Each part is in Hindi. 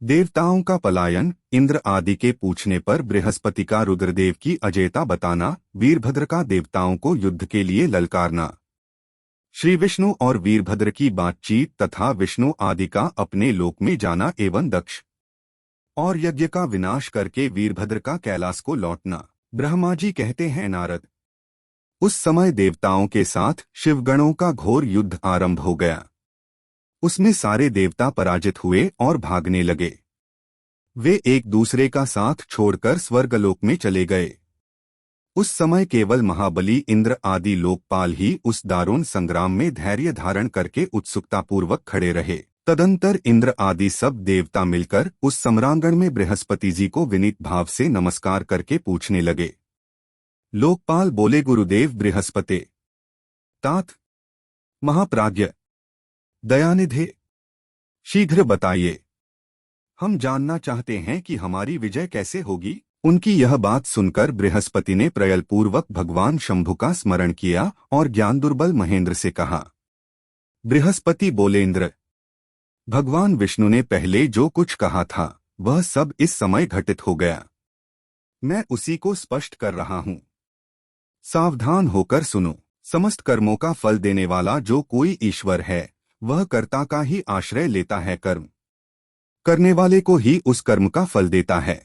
देवताओं का पलायन, इंद्र आदि के पूछने पर बृहस्पति का रुद्रदेव की अजेयता बताना, वीरभद्र का देवताओं को युद्ध के लिए ललकारना, श्री विष्णु और वीरभद्र की बातचीत तथा विष्णु आदि का अपने लोक में जाना एवं दक्ष और यज्ञ का विनाश करके वीरभद्र का कैलाश को लौटना। ब्रह्मा जी कहते हैं, नारद, उस समय देवताओं के साथ शिवगणों का घोर युद्ध आरंभ हो गया। उसमें सारे देवता पराजित हुए और भागने लगे। वे एक दूसरे का साथ छोड़कर स्वर्गलोक में चले गए। उस समय केवल महाबली इंद्र आदि लोकपाल ही उस दारुण संग्राम में धैर्य धारण करके उत्सुकतापूर्वक खड़े रहे। तदंतर इंद्र आदि सब देवता मिलकर उस सम्रांगण में बृहस्पति जी को विनीत भाव से नमस्कार करके पूछने लगे। लोकपाल बोले, गुरुदेव बृहस्पति, तात, महाप्राज्ञ, दयानिधे, शीघ्र बताइए, हम जानना चाहते हैं कि हमारी विजय कैसे होगी। उनकी यह बात सुनकर बृहस्पति ने प्रयलपूर्वक भगवान शंभु का स्मरण किया और ज्ञान दुर्बल महेंद्र से कहा। बृहस्पति बोले, इंद्र, भगवान विष्णु ने पहले जो कुछ कहा था वह सब इस समय घटित हो गया। मैं उसी को स्पष्ट कर रहा हूं। सावधान होकर सुनो। समस्त कर्मों का फल देने वाला जो कोई ईश्वर है वह कर्ता का ही आश्रय लेता है। कर्म करने वाले को ही उस कर्म का फल देता है।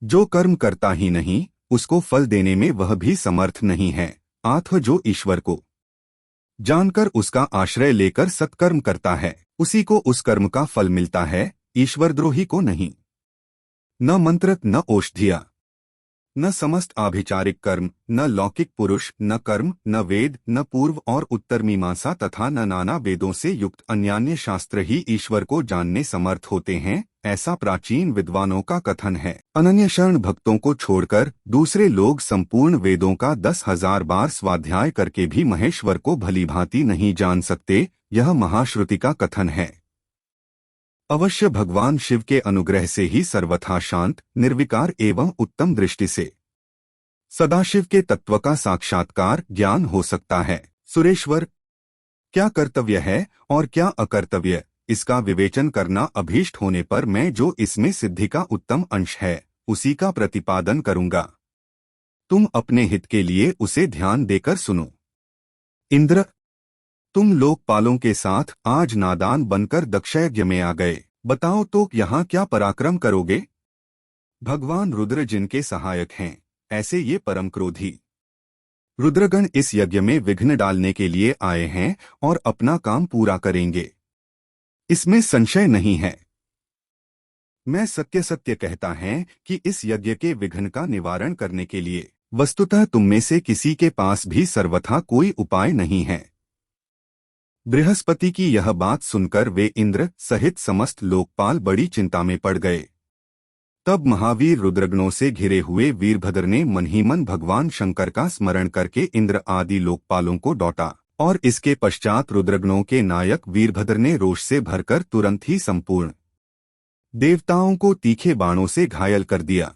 जो कर्म करता ही नहीं उसको फल देने में वह भी समर्थ नहीं है। अतः जो ईश्वर को जानकर उसका आश्रय लेकर सत्कर्म करता है उसी को उस कर्म का फल मिलता है, ईश्वरद्रोही को नहीं। न मंत्र, न औषधिया, न समस्त आभिचारिक कर्म, न लौकिक पुरुष, न कर्म, न वेद, न पूर्व और उत्तर मीमांसा तथा न नाना वेदों से युक्त अन्यान्य शास्त्र ही ईश्वर को जानने समर्थ होते हैं, ऐसा प्राचीन विद्वानों का कथन है। अनन्य शरण भक्तों को छोड़कर दूसरे लोग संपूर्ण वेदों का 10,000 बार स्वाध्याय करके भी महेश्वर को भलीभांति नहीं जान सकते, यह महाश्रुति का कथन है। अवश्य भगवान शिव के अनुग्रह से ही सर्वथा शांत, निर्विकार एवं उत्तम दृष्टि से सदाशिव के तत्व का साक्षात्कार ज्ञान हो सकता है। सुरेश्वर, क्या कर्तव्य है और क्या अकर्तव्य, इसका विवेचन करना अभीष्ट होने पर मैं जो इसमें सिद्धि का उत्तम अंश है उसी का प्रतिपादन करूंगा। तुम अपने हित के लिए उसे ध्यान देकर सुनो। इंद्र, तुम लोकपालों के साथ आज नादान बनकर दक्षयज्ञ में आ गए। बताओ तो यहाँ क्या पराक्रम करोगे। भगवान रुद्र जिनके सहायक हैं, ऐसे ये परम क्रोधी रुद्रगण इस यज्ञ में विघ्न डालने के लिए आए हैं और अपना काम पूरा करेंगे, इसमें संशय नहीं है। मैं सत्य सत्य कहता है कि इस यज्ञ के विघ्न का निवारण करने के लिए वस्तुतः तुम में से किसी के पास भी सर्वथा कोई उपाय नहीं है। बृहस्पति की यह बात सुनकर वे इंद्र सहित समस्त लोकपाल बड़ी चिंता में पड़ गए। तब महावीर रुद्रगणों से घिरे हुए वीरभद्र ने मन ही मन भगवान शंकर का स्मरण करके इंद्र आदि लोकपालों को डॉटा और इसके पश्चात रुद्रगणों के नायक वीरभद्र ने रोष से भरकर तुरंत ही संपूर्ण देवताओं को तीखे बाणों से घायल कर दिया।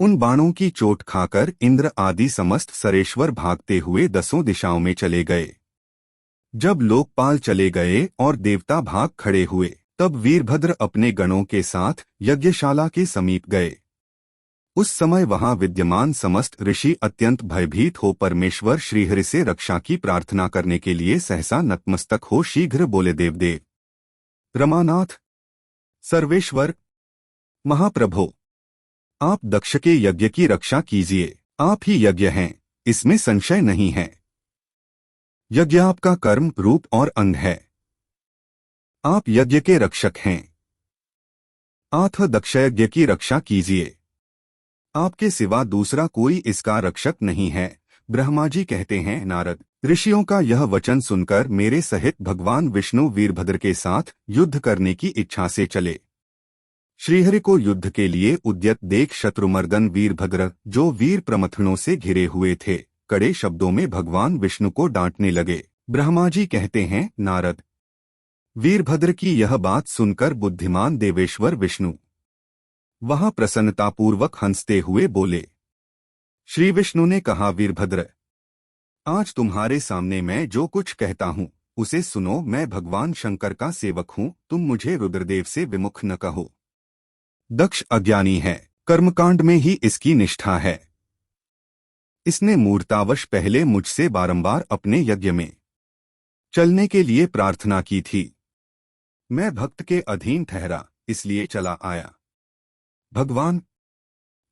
उन बाणों की चोट खाकर इंद्र आदि समस्त सरेश्वर भागते हुए 10 दिशाओं में चले गए। जब लोकपाल चले गए और देवता भाग खड़े हुए तब वीरभद्र अपने गणों के साथ यज्ञशाला के समीप गए। उस समय वहां विद्यमान समस्त ऋषि अत्यंत भयभीत हो परमेश्वर श्रीहरि से रक्षा की प्रार्थना करने के लिए सहसा नतमस्तक हो शीघ्र बोले, देवदेव, रमानाथ, सर्वेश्वर, महाप्रभो, आप दक्ष के यज्ञ की रक्षा कीजिए। आप ही यज्ञ हैं, इसमें संशय नहीं है। यज्ञ आपका कर्म, रूप और अंग है। आप यज्ञ के रक्षक हैं। अतः दक्षयज्ञ की रक्षा कीजिए। आपके सिवा दूसरा कोई इसका रक्षक नहीं है। ब्रह्मा जी कहते हैं, नारद, ऋषियों का यह वचन सुनकर मेरे सहित भगवान विष्णु वीरभद्र के साथ युद्ध करने की इच्छा से चले। श्रीहरि को युद्ध के लिए उद्यत देख शत्रुमर्दन वीरभद्र, जो वीर प्रमथनों से घिरे हुए थे, कड़े शब्दों में भगवान विष्णु को डांटने लगे। ब्रह्मा जी कहते हैं, नारद, वीरभद्र की यह बात सुनकर बुद्धिमान देवेश्वर विष्णु वहां प्रसन्नतापूर्वक हंसते हुए बोले। श्री विष्णु ने कहा, वीरभद्र, आज तुम्हारे सामने मैं जो कुछ कहता हूं उसे सुनो, मैं भगवान शंकर का सेवक हूँ, तुम मुझे रुद्रदेव से विमुख न कहो। दक्ष अज्ञानी है, कर्मकांड में ही इसकी निष्ठा है। इसने मूर्तावश पहले मुझसे बारंबार अपने यज्ञ में चलने के लिए प्रार्थना की थी। मैं भक्त के अधीन ठहरा, इसलिए चला आया। भगवान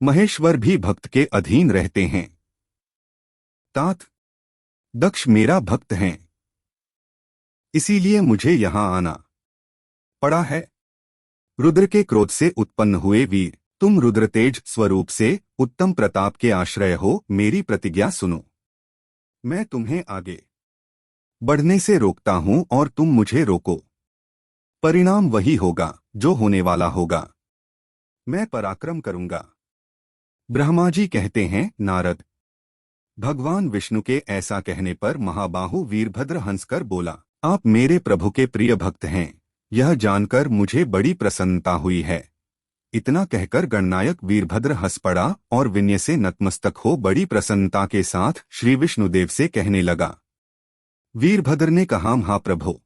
महेश्वर भी भक्त के अधीन रहते हैं। तात दक्ष मेरा भक्त हैं, इसीलिए मुझे यहां आना पड़ा है। रुद्र के क्रोध से उत्पन्न हुए वीर, तुम रुद्र तेज स्वरूप से उत्तम प्रताप के आश्रय हो, मेरी प्रतिज्ञा सुनो। मैं तुम्हें आगे बढ़ने से रोकता हूं और तुम मुझे रोको। परिणाम वही होगा जो होने वाला होगा। मैं पराक्रम करूंगा। ब्रह्मा जी कहते हैं, नारद। भगवान विष्णु के ऐसा कहने पर महाबाहु वीरभद्र हंसकर बोला, आप मेरे प्रभु के प्रिय भक्त हैं, यह जानकर मुझे बड़ी प्रसन्नता हुई है। इतना कहकर गणनायक वीरभद्र हंस पड़ा और विनय से नतमस्तक हो बड़ी प्रसन्नता के साथ श्री विष्णुदेव से कहने लगा। वीरभद्र ने कहा, महाप्रभु,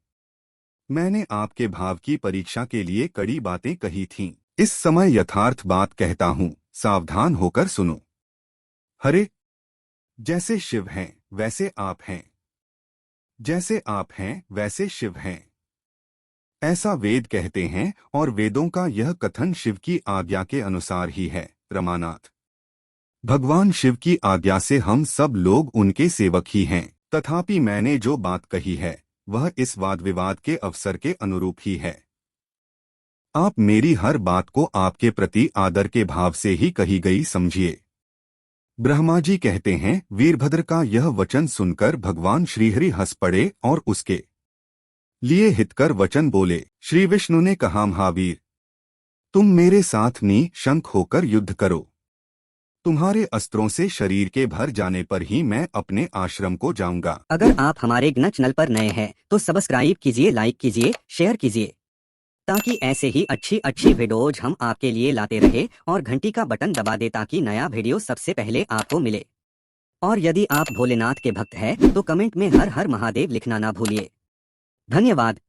मैंने आपके भाव की परीक्षा के लिए कड़ी बातें कही थीं। इस समय यथार्थ बात कहता हूं, सावधान होकर सुनो। हरे, जैसे शिव हैं वैसे आप हैं, जैसे आप हैं वैसे शिव हैं, ऐसा वेद कहते हैं और वेदों का यह कथन शिव की आज्ञा के अनुसार ही है। रमानाथ। भगवान शिव की आज्ञा से हम सब लोग उनके सेवक ही हैं, तथापि मैंने जो बात कही है वह इस वाद विवाद के अवसर के अनुरूप ही है। आप मेरी हर बात को आपके प्रति आदर के भाव से ही कही गई समझिए। ब्रह्मा जी कहते हैं, वीरभद्र का यह वचन सुनकर भगवान श्रीहरि हंस पड़े और उसके लिए हितकर वचन बोले। श्री विष्णु ने कहा, महावीर, तुम मेरे साथ निशंक होकर युद्ध करो। तुम्हारे अस्त्रों से शरीर के भर जाने पर ही मैं अपने आश्रम को जाऊंगा। अगर आप हमारे ज्ञान चैनल पर नए हैं तो सब्सक्राइब कीजिए, लाइक कीजिए, शेयर कीजिए, ताकि ऐसे ही अच्छी अच्छी वीडियोज हम आपके लिए लाते रहे, और घंटी का बटन दबा दे ताकि नया वीडियो सबसे पहले आपको मिले। और यदि आप भोलेनाथ के भक्त हैं तो कमेंट में हर हर महादेव लिखना ना भूलिए। धन्यवाद।